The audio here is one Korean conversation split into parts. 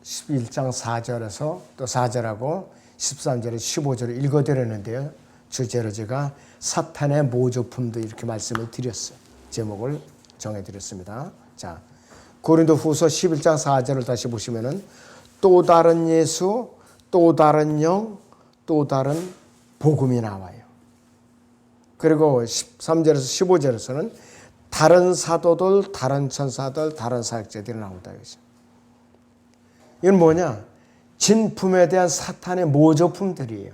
11장 4절에서 또 4절하고 13절에 15절을 읽어드렸는데요. 주제로 제가 사탄의 모조품도 이렇게 말씀을 드렸어요. 제목을 정해드렸습니다. 자, 고린도후서 11장 4절을 다시 보시면은 또 다른 예수, 또 다른 영, 또 다른 복음이 나와요. 그리고 13절에서 15절에서는 다른 사도들, 다른 천사들, 다른 사역자들이 나온다. 이건 뭐냐? 진품에 대한 사탄의 모조품들이에요.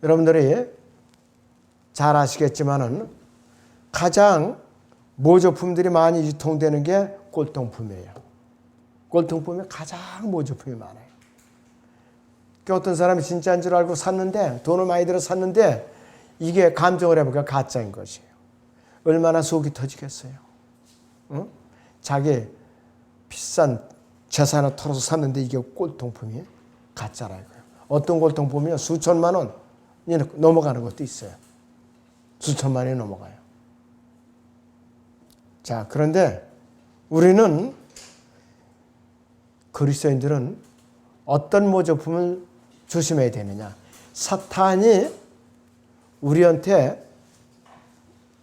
여러분들이 잘 아시겠지만은 가장 모조품들이 많이 유통되는 게 꼴통품이에요. 꼴통품에 가장 모조품이 많아요. 어떤 사람이 진짜인 줄 알고 샀는데, 돈을 많이 들어 샀는데 이게 감정을 해보니까 가짜인 것이에요. 얼마나 속이 터지겠어요. 응? 자기 비싼 재산을 털어서 샀는데 이게 꼴통품이 가짜라 이거예요. 어떤 꼴통품이요? 수천만 원 넘어가는 것도 있어요. 수천만 원이 넘어가요. 자, 그런데 우리는 그리스도인들은 어떤 모조품을 조심해야 되느냐? 사탄이 우리한테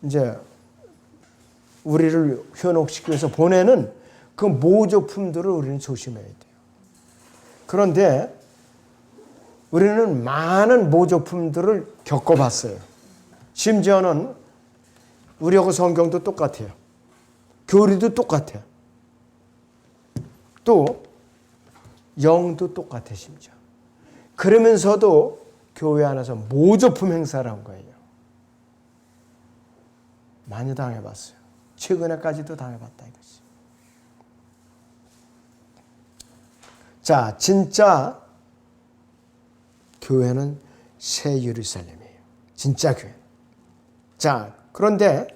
이제 우리를 현혹시키기 위해서 보내는 그 모조품들을 우리는 조심해야 돼요. 그런데 우리는 많은 모조품들을 겪어봤어요. 심지어는 우리하고 성경도 똑같아요. 교리도 똑같아요. 또 영도 똑같아요. 심지어. 그러면서도 교회 안에서 모조품 행사를 한 거예요. 많이 당해봤어요. 최근에까지도 당해봤다 이거지. 자, 진짜 교회는 새 예루살렘이에요. 진짜 교회. 자, 그런데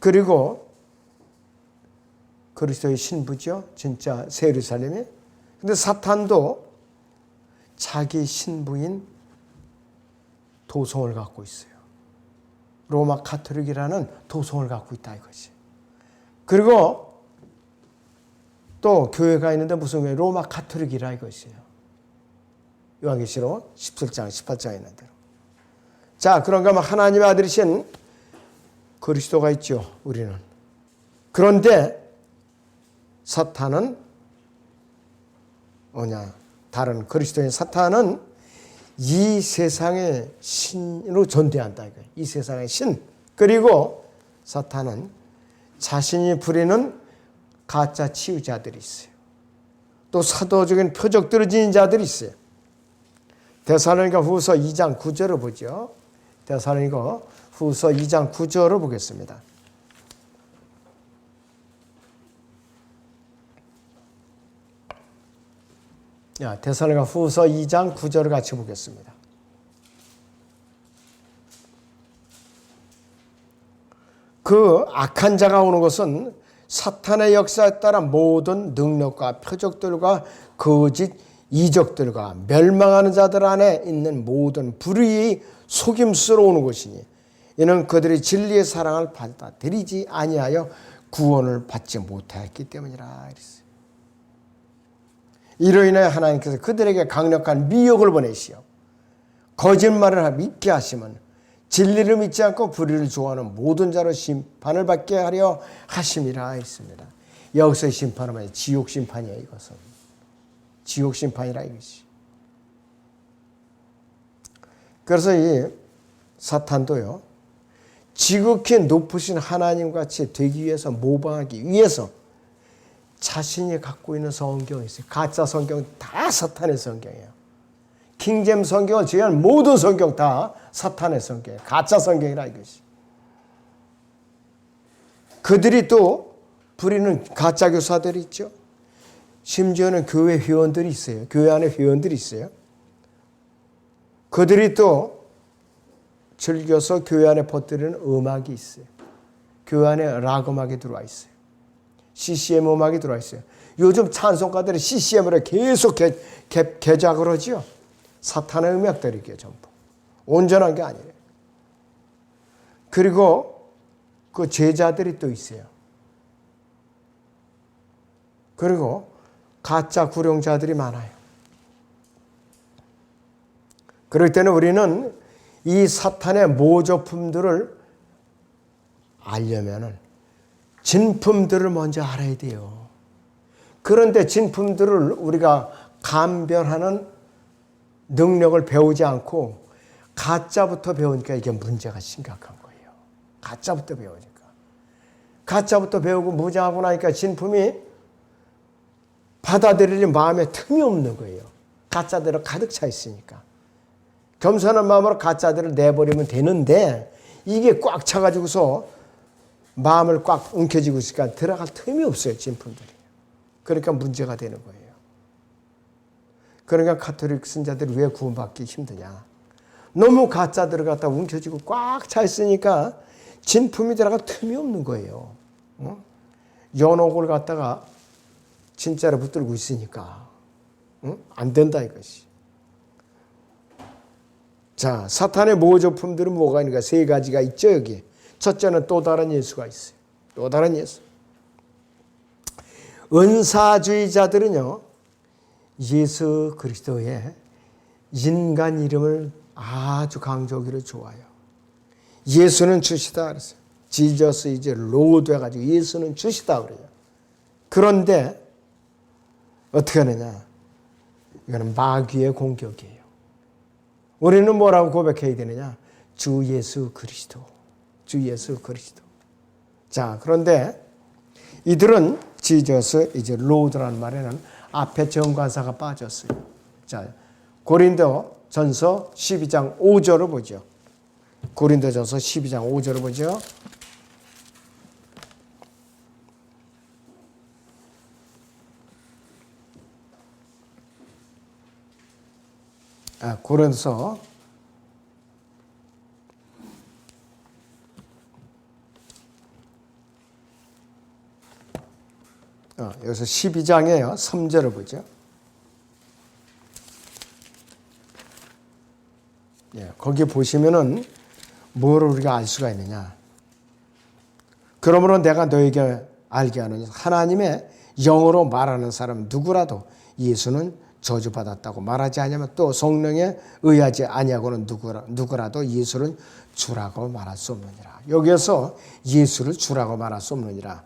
그리고 그리스도의 신부죠. 진짜 새 예루살렘이. 근데 사탄도 자기 신부인 도성을 갖고 있어요. 로마 가톨릭이라는 도성을 갖고 있다 이거지. 그리고 또 교회가 있는데 무슨 교회? 로마 가톨릭이라 이것이에요. 요한계시록 17장, 18장에 있는 대로. 자, 그런가 하면 하나님의 아들이신 그리스도가 있죠. 우리는. 그런데 사탄은 뭐냐? 다른 그리스도인 사탄은 이 세상의 신으로 존재한다. 이 세상의 신. 그리고 사탄은 자신이 부리는 가짜 치유자들이 있어요. 또 사도적인 표적들을 지닌 자들이 있어요. 데살로니가 후서 2장 9절을 보죠. 데살로니가 후서 2장 9절을 보겠습니다. 데살로니가 후서 2장 9절을 같이 보겠습니다. 그 악한 자가 오는 것은 사탄의 역사에 따라 모든 능력과 표적들과 거짓 이적들과 멸망하는 자들 안에 있는 모든 불의의 속임수로 오는 것이니 이는 그들이 진리의 사랑을 받아들이지 아니하여 구원을 받지 못하였기 때문이라. 이로 인해 하나님께서 그들에게 강력한 미혹을 보내시어 거짓말을 믿게 하시면 진리를 믿지 않고 불의를 좋아하는 모든 자로 심판을 받게 하려 하심이라 했습니다. 여기서의 심판은 뭐예요? 지옥 심판이에요. 이것은 지옥 심판이라 이것이. 그래서 이 사탄도요, 지극히 높으신 하나님같이 되기 위해서, 모방하기 위해서 자신이 갖고 있는 성경이 있어요. 가짜 성경 다 사탄의 성경이에요. 킹제임스 성경을 제외한 모든 성경 다 사탄의 성경이에요. 가짜 성경이라 이것이. 그들이 또 부리는 가짜 교사들이 있죠. 심지어는 교회 회원들이 있어요. 교회 안에 회원들이 있어요. 그들이 또 즐겨서 교회 안에 퍼뜨리는 음악이 있어요. 교회 안에 락 음악이 들어와 있어요. CCM 음악이 들어와 있어요. 요즘 찬송가들이 CCM으로 계속 개작을 하죠. 사탄의 음악들이게 전부. 온전한 게 아니에요. 그리고 그 제자들이 또 있어요. 그리고 가짜 구령자들이 많아요. 그럴 때는 우리는 이 사탄의 모조품들을 알려면은 진품들을 먼저 알아야 돼요. 그런데 진품들을 우리가 감별하는 능력을 배우지 않고 가짜부터 배우니까 이게 문제가 심각한 거예요. 가짜부터 배우니까. 가짜부터 배우고 무장하고 나니까 진품이 받아들이는 마음에 틈이 없는 거예요. 가짜대로 가득 차 있으니까. 겸손한 마음으로 가짜들을 내버리면 되는데 이게 꽉 차가지고서 마음을 꽉 움켜쥐고 있으니까 들어갈 틈이 없어요. 진품들이. 그러니까 문제가 되는 거예요. 그러니까 가톨릭 신자들이 왜 구원받기 힘드냐. 너무 가짜들을 갖다 움켜쥐고 꽉 차 있으니까 진품이 들어갈 틈이 없는 거예요. 연옥을 갖다가 진짜로 붙들고 있으니까 안 된다 이것이. 자, 사탄의 모조품들은 뭐가 있는가? 세 가지가 있죠 여기. 첫째는 또 다른 예수가 있어요. 또 다른 예수. 은사주의자들은요, 예수 그리스도의 인간 이름을 아주 강조하기를 좋아요. 예수는 주시다 그랬어요. 지저스 이제 로드 해가지고 예수는 주시다 그래요. 그런데 어떻게 하느냐? 이거는 마귀의 공격이에요. 우리는 뭐라고 고백해야 되느냐? 주 예수 그리스도. 주 예수 그리스도. 자, 그런데 이들은 지저스 이제 로드라는 말에는 앞에 정관사가 빠졌어요. 자, 고린도 전서 12장 5절을 보죠. 고린도 전서 12장 5절을 보죠. 고린도서 여기서 12장에요. 3절을 보죠. 거기 보시면은 뭘 우리가 알 수가 있느냐. 그러므로 내가 너에게 알게 하는 하나님의 영으로 말하는 사람 누구라도 예수는 저주받았다고 말하지 아니하면 또 성령에 의하지 아니하고는 누구라도 예수를 주라고 말할 수 없느니라. 여기에서 예수를 주라고 말할 수 없느니라.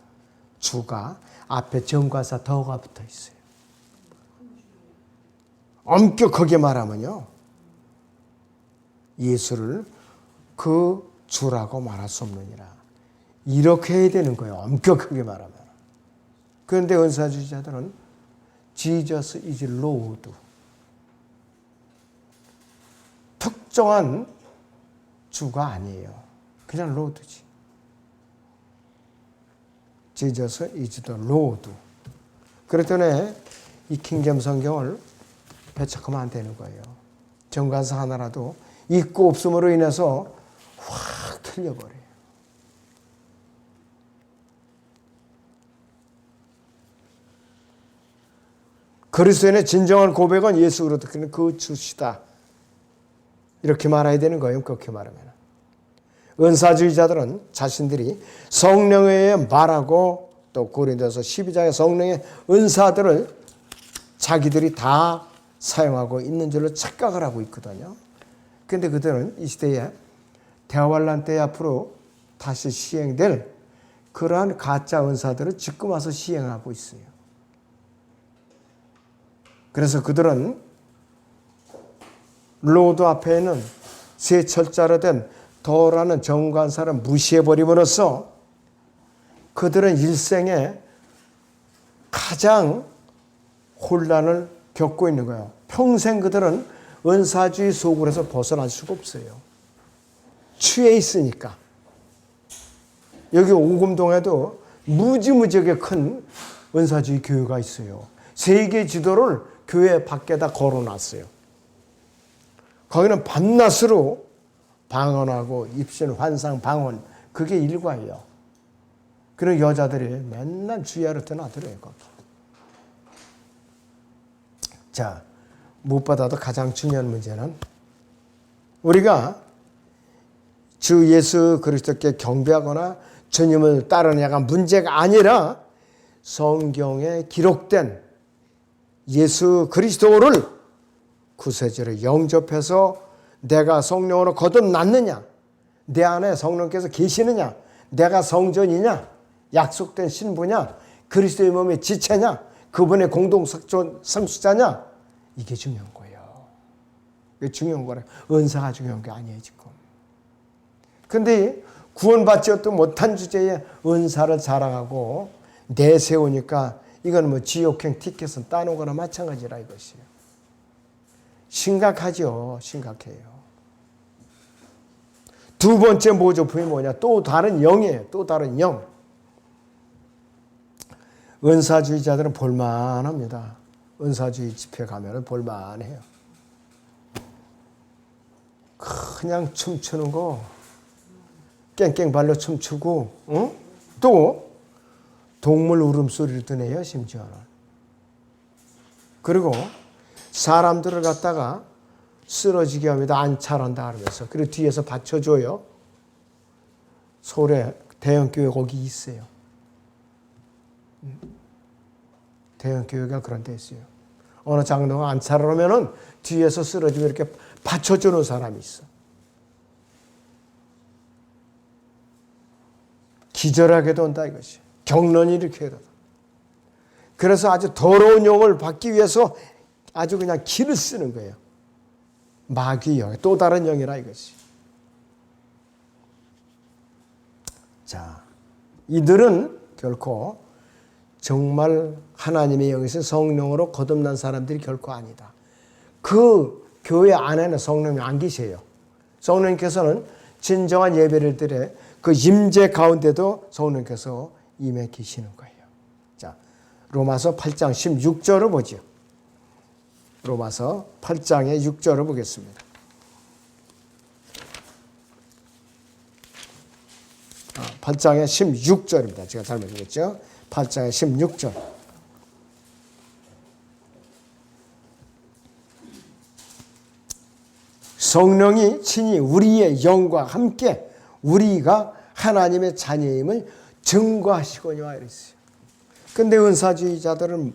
주가 앞에 정관사 더가 붙어 있어요. 엄격하게 말하면요, 예수를 그 주라고 말할 수 없느니라. 이렇게 해야 되는 거예요. 엄격하게 말하면. 그런데 은사주의자들은 Jesus is Lord. 특정한 주가 아니에요. 그냥 Lord지. Jesus is the Lord. 그랬더니 이 킹잼 성경을 배척하면 안 되는 거예요. 정관사 하나라도 있고 없음으로 인해서 확 틀려버려요. 그리스도인의 진정한 고백은 예수로 듣기는 그 주시다. 이렇게 말해야 되는 거예요. 그렇게 말하면. 은사주의자들은 자신들이 성령에 의해 말하고 또 고린도서 12장의 성령의 은사들을 자기들이 다 사용하고 있는 줄로 착각을 하고 있거든요. 그런데 그들은 이 시대에 대환란 때 앞으로 다시 시행될 그러한 가짜 은사들을 지금 와서 시행하고 있어요. 그래서 그들은 로드 앞에는 세 철자로 된 더라는 정관사를 무시해버림으로써 그들은 일생에 가장 혼란을 겪고 있는 거예요. 평생 그들은 은사주의 속으로서 벗어날 수가 없어요. 취해 있으니까. 여기 오금동에도 무지무지하게 큰 은사주의 교회가 있어요. 세계 지도를 교회 밖에다 걸어놨어요. 거기는 밤낮으로 방언하고 입신, 환상, 방언, 그게 일과예요. 그런 여자들이 맨날 주야로 떠나들어요. 거기. 자, 무엇보다도 가장 중요한 문제는 우리가 주 예수 그리스도께 경배하거나 주님을 따르느냐가 문제가 아니라 성경에 기록된 예수 그리스도를 구세주로 영접해서 내가 성령으로 거듭났느냐, 내 안에 성령께서 계시느냐, 내가 성전이냐, 약속된 신부냐, 그리스도의 몸의 지체냐, 그분의 공동상수자냐, 이게 중요한 거예요. 이게 중요한 거래. 은사가 중요한 게 아니에요 지금. 근데 구원받지도 못한 주제에 은사를 자랑하고 내세우니까 이건 뭐 지옥행 티켓은 따놓은 거나 마찬가지라 이것이에요. 심각하죠. 심각해요. 두 번째 모조품이 뭐냐? 또 다른 영이에요. 또 다른 영. 은사주의자들은 볼만합니다. 은사주의 집회 가면 볼만해요. 그냥 춤추는 거 깽깽 발로 춤추고, 응? 또 동물 울음소리를 드네요 심지어는. 그리고 사람들을 갖다가 쓰러지게 합니다. 안찰한다 그러면서. 그리고 뒤에서 받쳐줘요. 서울에 대형교회 거기 있어요. 대형교회가 그런 데 있어요. 어느 장로가 안찰을 하면은 뒤에서 쓰러지면 이렇게 받쳐주는 사람이 있어. 기절하게도 한다 이것이. 경련이 이렇게 해다. 그래서 아주 더러운 영을 받기 위해서 아주 그냥 기를 쓰는 거예요. 마귀 영, 또 다른 영이라 이것이. 자, 이들은 결코 정말 하나님의 영이신 성령으로 거듭난 사람들이 결코 아니다. 그 교회 안에는 성령이 안 계세요. 성령님께서는 진정한 예배를 드려 그 임재 가운데도 성령께서 임해 계시는 거예요. 자, 로마서 8장 16절을 보죠. 로마서 8장의 6절을 보겠습니다. 8장의 16절입니다. 제가 잘못 읽었죠? 8장의 16절. 성령이 친히 우리의 영과 함께 우리가 하나님의 자녀임을 증거하시거니와 이랬어요. 근데 은사주의자들은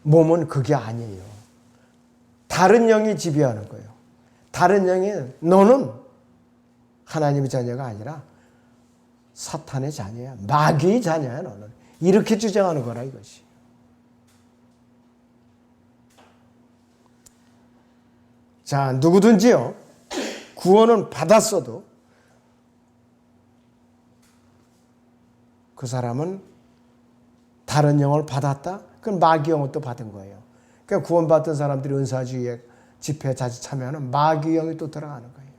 몸은 그게 아니에요. 다른 영이 지배하는 거예요. 다른 영이 너는 하나님의 자녀가 아니라 사탄의 자녀야. 마귀의 자녀야 너는. 이렇게 주장하는 거라 이것이. 자, 누구든지요. 구원은 받았어도 그 사람은 다른 영을 받았다? 그건 마귀 영을 또 받은 거예요. 그러니까 구원받은 사람들이 은사주의에 집회에 자주 참여하는 마귀 영이 또 들어가는 거예요.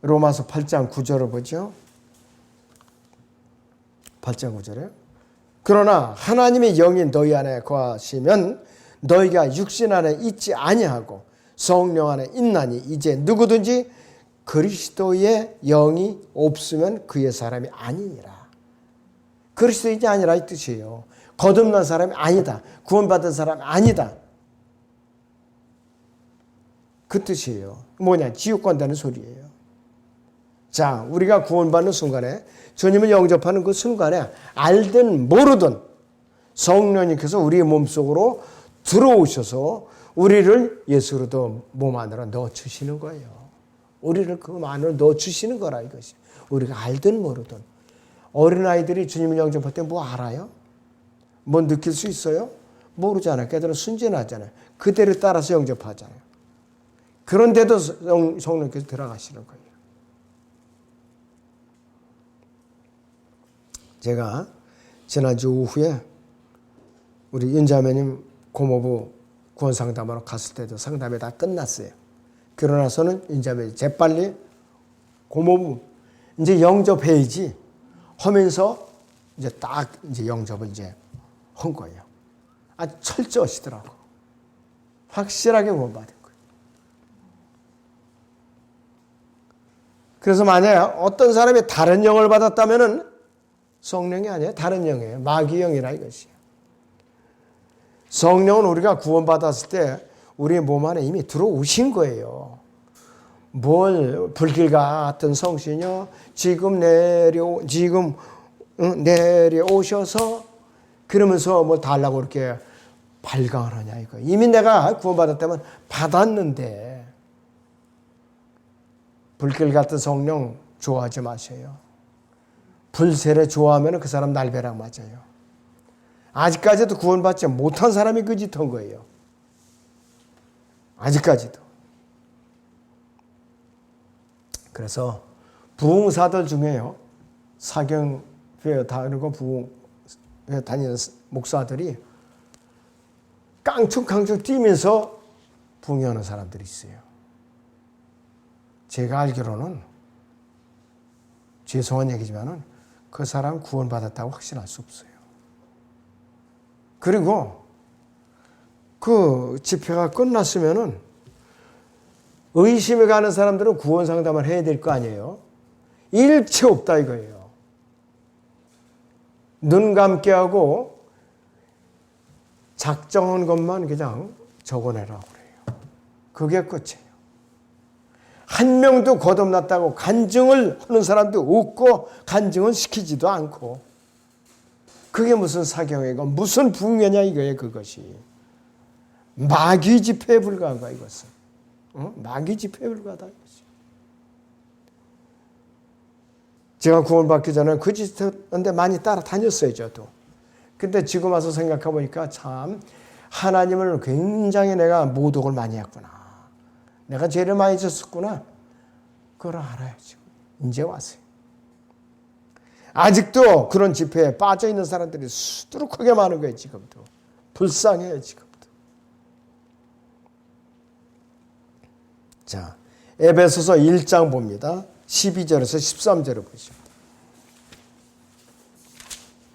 로마서 8장 9절을 보죠. 8장 9절에 그러나 하나님의 영이 너희 안에 거하시면 너희가 육신 안에 있지 아니하고 성령 안에 있나니 이제 누구든지 그리스도의 영이 없으면 그의 사람이 아니니라. 그리스도인이 아니라 이 뜻이에요. 거듭난 사람이 아니다. 구원받은 사람이 아니다. 그 뜻이에요. 뭐냐? 지옥 간다는 소리예요. 자, 우리가 구원받는 순간에 주님을 영접하는 그 순간에 알든 모르든 성령님께서 우리의 몸속으로 들어오셔서 우리를 예수 그리스도 몸 안으로 넣어주시는 거예요. 우리를 그 안으로 넣어주시는 거라 이것이. 우리가 알든 모르든. 어린아이들이 주님을 영접할 때 뭐 알아요? 뭐 느낄 수 있어요? 모르잖아요. 걔들은 순진하잖아요. 그대로 따라서 영접하잖아요. 그런데도 성령께서 들어가시는 거예요. 제가 지난주 오후에 우리 윤자매님 고모부 구원 상담하러 갔을 때도 상담이 다 끝났어요. 그러고 나서는 윤자매님 재빨리 고모부 이제 영접해야지 하면서 이제 딱 이제 영접을 이제 한 거예요. 아주 철저하시더라고. 확실하게 구원받은 거예요. 그래서 만약 어떤 사람이 다른 영을 받았다면은 성령이 아니에요. 다른 영이에요. 마귀 영이라 이것이에요. 성령은 우리가 구원받았을 때 우리의 몸 안에 이미 들어오신 거예요. 뭘 불길 같은 성신이요. 지금 내려오셔서 그러면서 뭐 달라고 이렇게 발광을 하냐 이거. 이미 내가 구원받았다면 받았는데 불길 같은 성령 좋아하지 마세요. 불세례 좋아하면 그 사람 날벼락 맞아요. 아직까지도 구원받지 못한 사람이 그 짓 한 거예요. 아직까지도. 그래서 부흥사들 중에요. 사경교회 다니고 부흥회 다니는 목사들이 깡충깡충 뛰면서 부흥하는 사람들이 있어요. 제가 알기로는 죄송한 얘기지만은 그 사람 구원받았다고 확신할 수 없어요. 그리고 그 집회가 끝났으면은 의심에 가는 사람들은 구원 상담을 해야 될 거 아니에요. 일체 없다 이거예요. 눈 감게 하고 작정한 것만 그냥 적어내라고 그래요. 그게 끝이에요. 한 명도 거듭났다고 간증을 하는 사람도 없고 간증은 시키지도 않고 그게 무슨 사경이고 무슨 부흥회냐 이거예요. 그것이 마귀 집회에 불과한 거야 이것은. 마귀 집회에 불과하다 이것이. 제가 구원받기 전에 그 짓인데 많이 따라다녔어요 저도. 근데 지금 와서 생각해 보니까 참 하나님을 굉장히 내가 모독을 많이 했구나. 내가 죄를 많이 졌었구나. 그걸 알아야죠. 이제 왔어요. 아직도 그런 집회에 빠져있는 사람들이 수두룩하게 많은 거예요. 지금도. 불쌍해요. 지금도. 자, 에베소서 1장 봅니다. 12절에서 13절을 보시죠.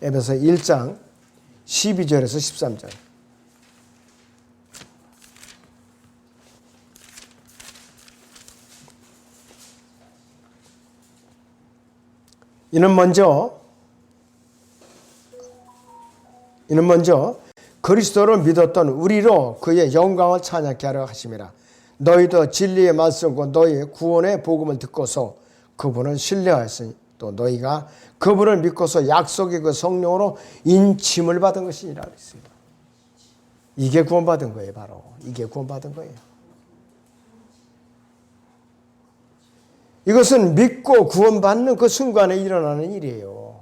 에베소서 1장 12절에서 13절. 이는 먼저 그리스도를 믿었던 우리로 그의 영광을 찬양케 하려 하심이라. 너희도 진리의 말씀과 너희의 구원의 복음을 듣고서 그분을 신뢰하였으니 또 너희가 그분을 믿고서 약속의 그 성령으로 인침을 받은 것이니라 그랬어요. 이게 구원받은 거예요. 바로 이게 구원받은 거예요. 이것은 믿고 구원받는 그 순간에 일어나는 일이에요.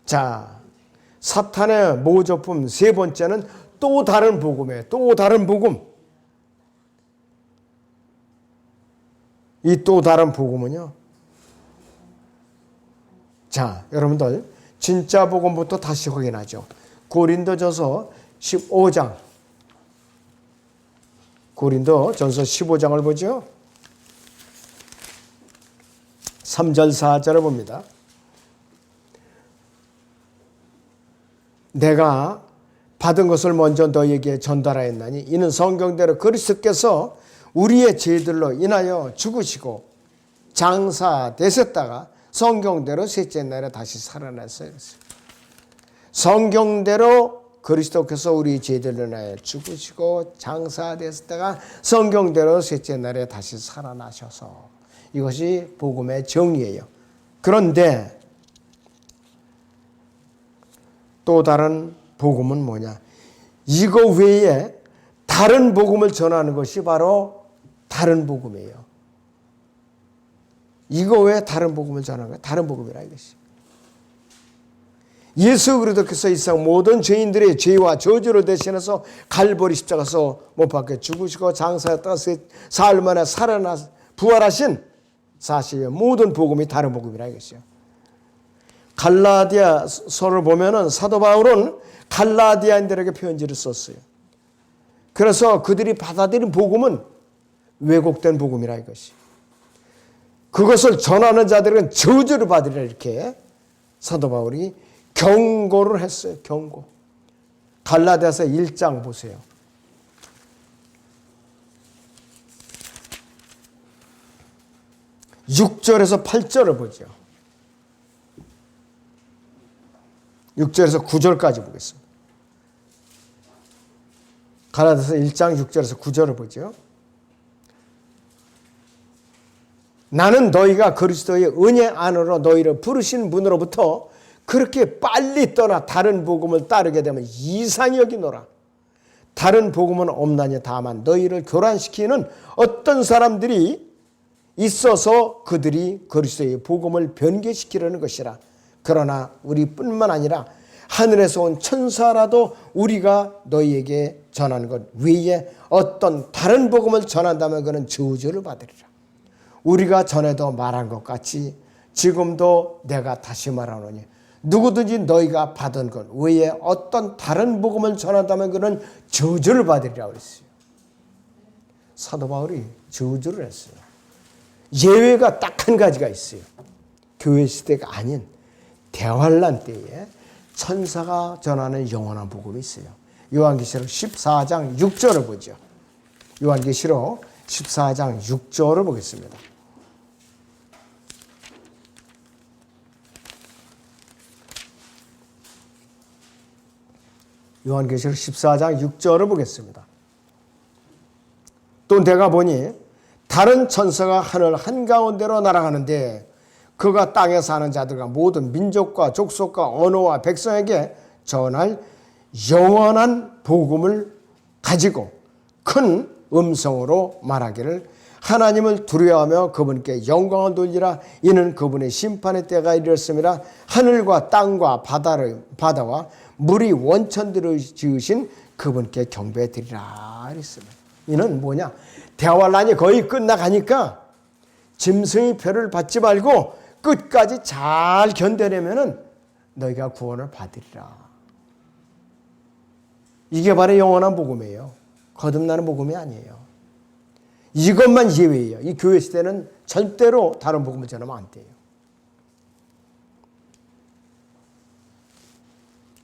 자, 사탄의 모조품 세 번째는 또 다른 복음이에요. 또 다른 복음. 이 또 다른 복음은요. 자, 여러분들 진짜 복음부터 다시 확인하죠. 고린도전서 15장. 고린도전서 15장을 보죠. 3절 4절을 봅니다. 내가 받은 것을 먼저 너희에게 전달하였나니 이는 성경대로 그리스도께서 우리의 죄들로 인하여 죽으시고 장사되셨다가 성경대로 셋째 날에 다시 살아났어요. 성경대로 그리스도께서 우리 죄들로 인하여 죽으시고 장사되셨다가 성경대로 셋째 날에 다시 살아나셔서 이것이 복음의 정의예요. 그런데 또 다른 복음은 뭐냐? 이거 외에 다른 복음을 전하는 것이 바로 다른 복음이에요. 이거 외에 다른 복음을 전하는 거예요. 다른 복음이라 이것이. 예수 그리스도께서 이 세상 모든 죄인들의 죄와 저주를 대신해서 갈보리 십자가에서 못 박혀 죽으시고 장사했다가 사흘 만에 살아나 부활하신 사실의 모든 복음이 다른 복음이라 이것이요. 갈라디아서를 보면은 사도 바울은 갈라디아인들에게 편지를 썼어요. 그래서 그들이 받아들인 복음은 왜곡된 복음이라 이것이. 그것을 전하는 자들은 저주를 받으리라 이렇게 사도 바울이 경고를 했어요. 경고. 갈라디아서 1장 보세요. 6절에서 8절을 보죠. 6절에서 9절까지 보겠습니다. 갈라디아서 1장 6절에서 9절을 보죠. 나는 너희가 그리스도의 은혜 안으로 너희를 부르신 분으로부터 그렇게 빨리 떠나 다른 복음을 따르게 되면 이상히 여기노라. 다른 복음은 없나니 다만 너희를 교란시키는 어떤 사람들이 있어서 그들이 그리스도의 복음을 변개시키려는 것이라. 그러나 우리뿐만 아니라 하늘에서 온 천사라도 우리가 너희에게 전하는 것 외에 어떤 다른 복음을 전한다면 그는 저주를 받으리라. 우리가 전에도 말한 것 같이 지금도 내가 다시 말하노니 누구든지 너희가 받은 것 외에 어떤 다른 복음을 전한다면 그는 저주를 받으리라 그랬어요. 사도 바울이 저주를 했어요. 예외가 딱 한 가지가 있어요. 교회 시대가 아닌 대환란 때에 천사가 전하는 영원한 복음이 있어요. 요한계시록 14장 6절을 보죠. 요한계시록 14장 6절을 보겠습니다. 요한계시록 14장 6절을 보겠습니다. 또 내가 보니 다른 천사가 하늘 한가운데로 날아가는데 그가 땅에 사는 자들과 모든 민족과 족속과 언어와 백성에게 전할 영원한 복음을 가지고 큰 음성으로 말하기를 하나님을 두려워하며 그분께 영광을 돌리라. 이는 그분의 심판의 때가 이르렀음이라. 하늘과 땅과 바다와 물이 원천들을 지으신 그분께 경배드리라 그랬습니다. 이는 뭐냐? 대환란이 거의 끝나가니까 짐승의 표를 받지 말고 끝까지 잘 견뎌내면은 너희가 구원을 받으리라. 이게 바로 영원한 복음이에요. 거듭나는 복음이 아니에요. 이것만 예외예요. 이 교회 시대는 절대로 다른 복음을 전하면 안 돼요.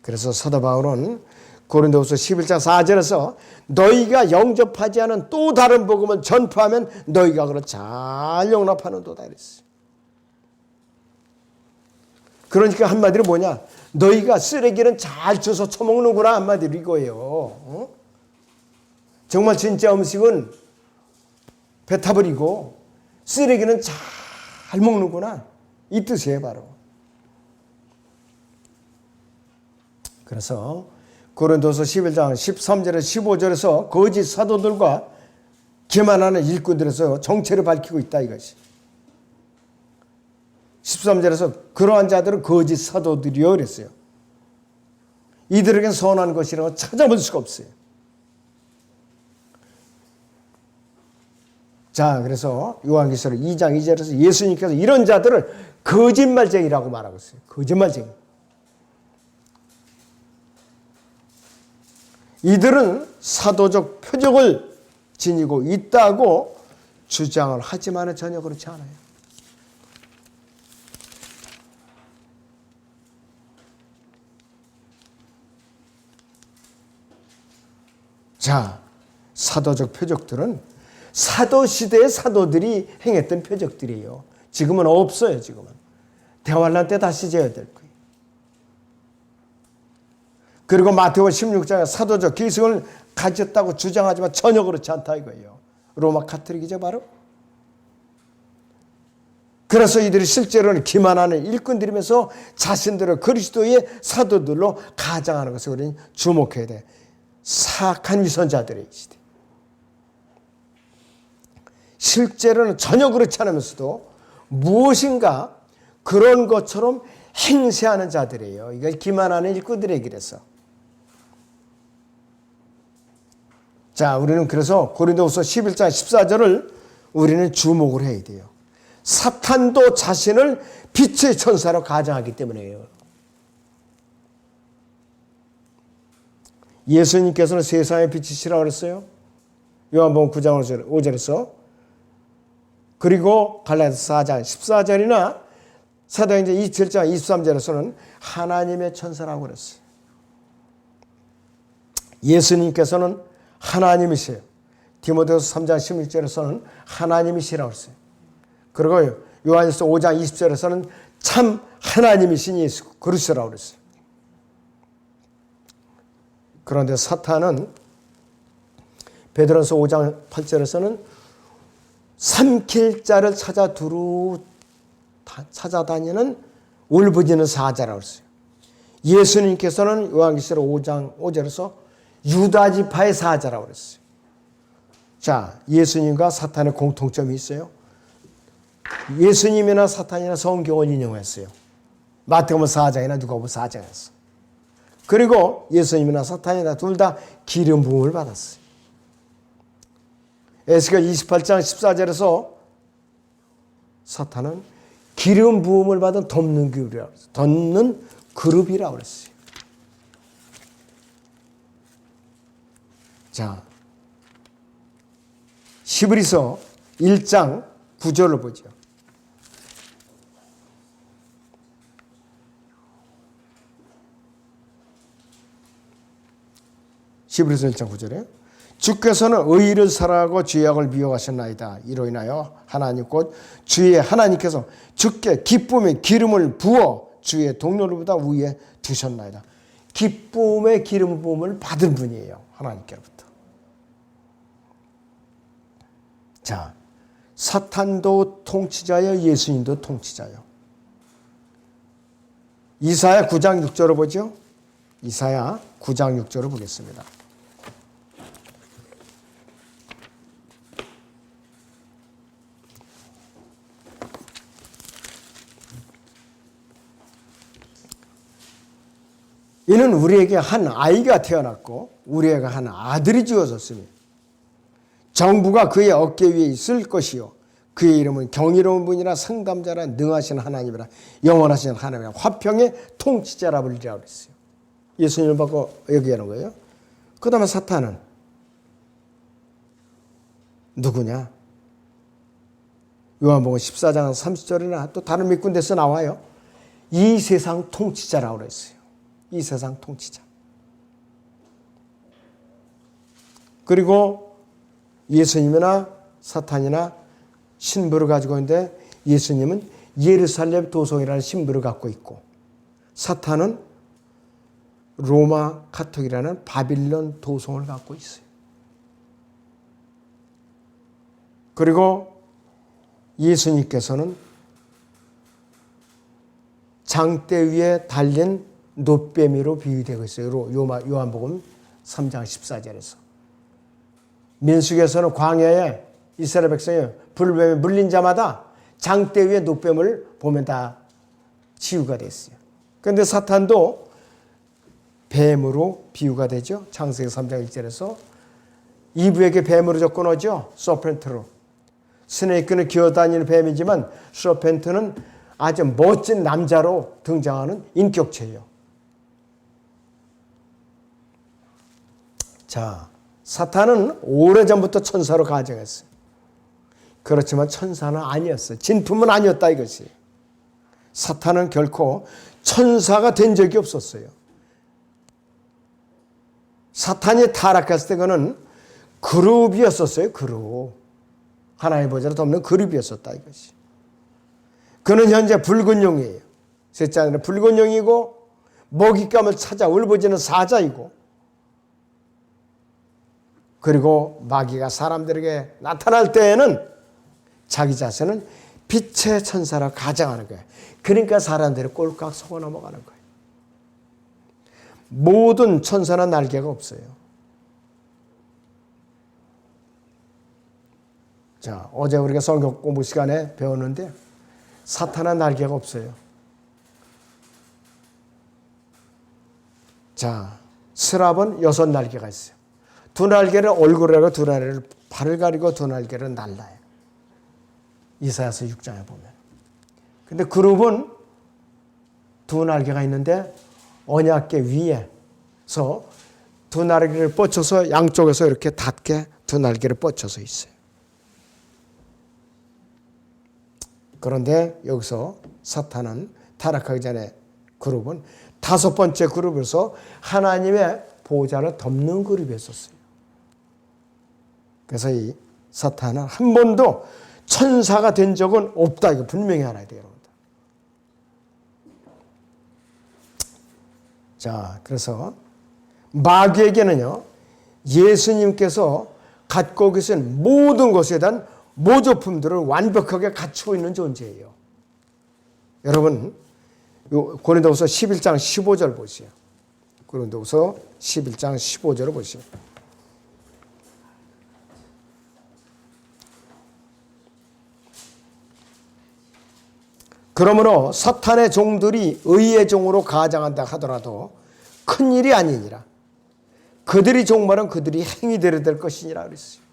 그래서 사도 바울은 고린도후서 11장 4절에서 너희가 영접하지 않은 또 다른 복음을 전파하면 너희가 그걸 잘 용납하는도다 그랬어요. 그러니까 한마디로 뭐냐? 너희가 쓰레기는 잘 주워 처먹는구나 한마디로 이거예요. 어? 정말 진짜 음식은 뱉어버리고 쓰레기는 잘 먹는구나 이 뜻이에요 바로. 그래서 고린도서 11장 13절에서 15절에서 거짓 사도들과 기만하는 일꾼들에서 정체를 밝히고 있다 이것이. 13절에서 그러한 자들은 거짓 사도들이요 그랬어요. 이들에겐 선한 것이라고 찾아볼 수가 없어요. 자, 그래서 요한계시록 2장 2절에서 예수님께서 이런 자들을 거짓말쟁이라고 말하고 있어요. 거짓말쟁이. 이들은 사도적 표적을 지니고 있다고 주장을 하지만 전혀 그렇지 않아요. 자, 사도적 표적들은 사도시대의 사도들이 행했던 표적들이에요. 지금은 없어요. 지금은. 대환란 때 다시 재야 될 거예요. 그리고 마태복음 16장에 사도적 기승을 가졌다고 주장하지만 전혀 그렇지 않다 이거예요. 로마 카톨릭이죠 바로. 그래서 이들이 실제로는 기만하는 일꾼들이면서 자신들을 그리스도의 사도들로 가장하는 것을 우리는 주목해야 돼. 사악한 위선자들의 시대. 실제로는 전혀 그렇지 않으면서도 무엇인가 그런 것처럼 행세하는 자들이에요. 이걸 기만하는 일꾼들의 길에서. 자, 우리는 그래서 고린도후서 11장 14절을 우리는 주목을 해야 돼요. 사탄도 자신을 빛의 천사로 가장하기 때문이에요. 예수님께서는 세상의 빛이시라고 그랬어요. 요한복음 9장 5절에서. 그리고 갈라디아서 4장 14절이나 사도행전 27장 23절에서는 하나님의 천사라고 그랬어요. 예수님께서는 하나님이세요. 디모데후서 3장 16절에서는 하나님이시라고 했어요. 그리고 요한일서 5장 20절에서는 참 하나님이신 예수 그리스도라고 그랬어요. 그런데 사탄은 베드로서 5장 8절에서는 삼킬 자를 찾아다니는 울부짖는 사자라고 했어요. 예수님께서는 요한계시록 5장 5절에서 유다 지파의 사자라고 그랬어요. 자, 예수님과 사탄의 공통점이 있어요. 예수님이나 사탄이나 성경을 인용했어요. 마태복음 4장이나 누가복음 4장에서. 그리고 예수님이나 사탄이나 둘 다 기름 부음을 받았어요. 에스겔 28장 14절에서 사탄은 기름 부음을 받은 덮는 그룹이라고 그랬어요. 덮는 그룹이라고 그랬어요. 자, 히브리서 1장 9절을 보죠. 히브리서 1장 9절에 주께서는 의를 사랑하고 죄악을 미워하셨나이다. 이로 인하여 하나님 곧 주의 하나님께서 주께 기쁨의 기름을 부어 주의 동료들보다 위에 두셨나이다. 기쁨의 기름 부음을 받은 분이에요. 하나님께로부터. 자, 사탄도 통치자요, 예수님도 통치자요. 이사야 9장 6절을 보죠. 이사야 9장 6절을 보겠습니다. 이는 우리에게 한 아이가 태어났고 우리에게 한 아들이 주어졌으니 정부가 그의 어깨 위에 있을 것이요 그의 이름은 경이로운 분이라 상담자라 능하신 하나님이라 영원하신 하나님이라 화평의 통치자라 불리라 그랬어요. 예수님을 받고 얘기하는 거예요. 그 다음에 사탄은 누구냐? 요한복음 14장 30절이나 또 다른 몇 군데서 나와요. 이 세상 통치자라고 그랬어요. 이 세상 통치자. 그리고 예수님이나 사탄이나 신부를 가지고 있는데 예수님은 예루살렘 도성이라는 신부를 갖고 있고 사탄은 로마 카톡이라는 바빌론 도성을 갖고 있어요. 그리고 예수님께서는 장대 위에 달린 놋뱀이로 비유되고 있어요. 요한복음 3장 14절에서. 민수기에서는 광야에 이스라엘 백성이 불뱀에 물린 자마다 장대 위에 놋뱀을 보면 다 치유가 됐어요. 그런데 사탄도 뱀으로 비유가 되죠. 창세기 3장 1절에서 이브에게 뱀으로 접근하죠. 서펜트로. 스네이크는 기어다니는 뱀이지만 서펜트는 아주 멋진 남자로 등장하는 인격체예요. 자, 사탄은 오래전부터 천사로 가정했어요. 그렇지만 천사는 아니었어요. 진품은 아니었다 이것이. 사탄은 결코 천사가 된 적이 없었어요. 사탄이 타락했을 때 그는 그룹이었었어요. 그룹. 하나의 보좌로 덮는 그룹이었었다 이것이. 그는 현재 붉은 용이에요. 셋째 하늘은 붉은 용이고 먹잇감을 찾아 울부짖는 사자이고 그리고 마귀가 사람들에게 나타날 때에는 자기 자신은 빛의 천사라 가정하는 거예요. 그러니까 사람들이 꼴깍 속아 넘어가는 거예요. 모든 천사는 날개가 없어요. 자, 어제 우리가 성경 공부 시간에 배웠는데 사탄은 날개가 없어요. 자, 스랍은 6날개가 있어요. 2날개를 얼굴에 가리고 2날개를 발을 가리고 2날개를 날라요. 이사야서 6장에 보면. 근데 그룹은 2날개가 있는데 언약궤 위에서 2날개를 뻗쳐서 양쪽에서 이렇게 닿게 2날개를 뻗쳐서 있어요. 그런데 여기서 사탄은 타락하기 전에 그룹은 5번째 그룹에서 하나님의 보좌를 덮는 그룹이었어요. 그래서 이 사탄은 한 번도 천사가 된 적은 없다. 이거 분명히 알아야 돼요, 여러분들. 자, 그래서 마귀에게는요, 예수님께서 갖고 계신 모든 것에 대한 모조품들을 완벽하게 갖추고 있는 존재예요. 여러분, 고린도후서 11장 15절 보세요. 고린도후서 11장 15절을 보시면 그러므로 사탄의 종들이 의의 종으로 가장한다 하더라도 큰일이 아니니라. 그들이 종말은 그들이 행위대로 될 것이니라 그랬어요.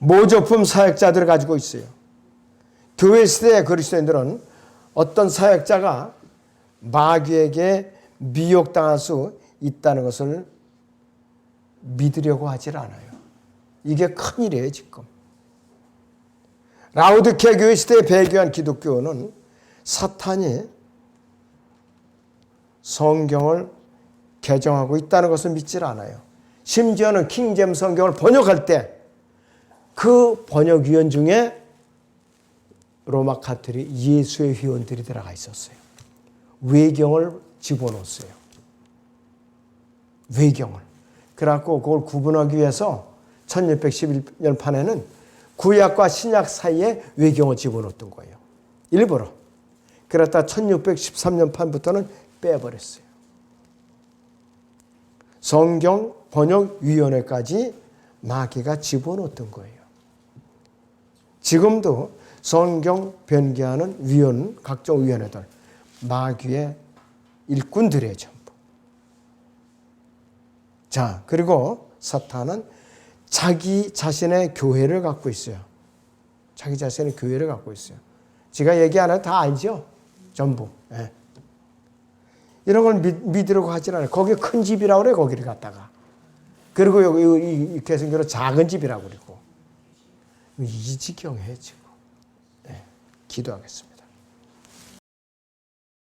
모조품 사역자들을 가지고 있어요. 교회 시대의 그리스도인들은 어떤 사역자가 마귀에게 미혹당할 수 있다는 것을 믿으려고 하질 않아요. 이게 큰일이에요 지금. 라우디케아 교회 시대에 배교한 기독교는 사탄이 성경을 개정하고 있다는 것을 믿질 않아요. 심지어는 킹제임스 성경을 번역할 때 그 번역위원 중에 로마 카톨릭 예수의 회원들이 들어가 있었어요. 외경을 집어넣었어요. 외경을. 그래갖고 그걸 구분하기 위해서 1611년판에는 구약과 신약 사이에 외경을 집어넣었던 거예요. 일부러. 그랬다 1613년판부터는 빼버렸어요. 성경 번역위원회까지 마귀가 집어넣었던 거예요. 지금도 성경 변개하는 위원, 각종 위원회들, 마귀의 일꾼들이에요, 전부. 자, 그리고 사탄은 자기 자신의 교회를 갖고 있어요. 자기 자신의 교회를 갖고 있어요. 제가 얘기 안 해도 다 알죠? 전부. 예. 이런 걸 믿으려고 하진 않아요. 거기 큰 집이라고 그래요, 거기를 갖다가. 그리고 여기 개성교로 작은 집이라고 그러고. 이 지경해 지금. 네, 기도하겠습니다.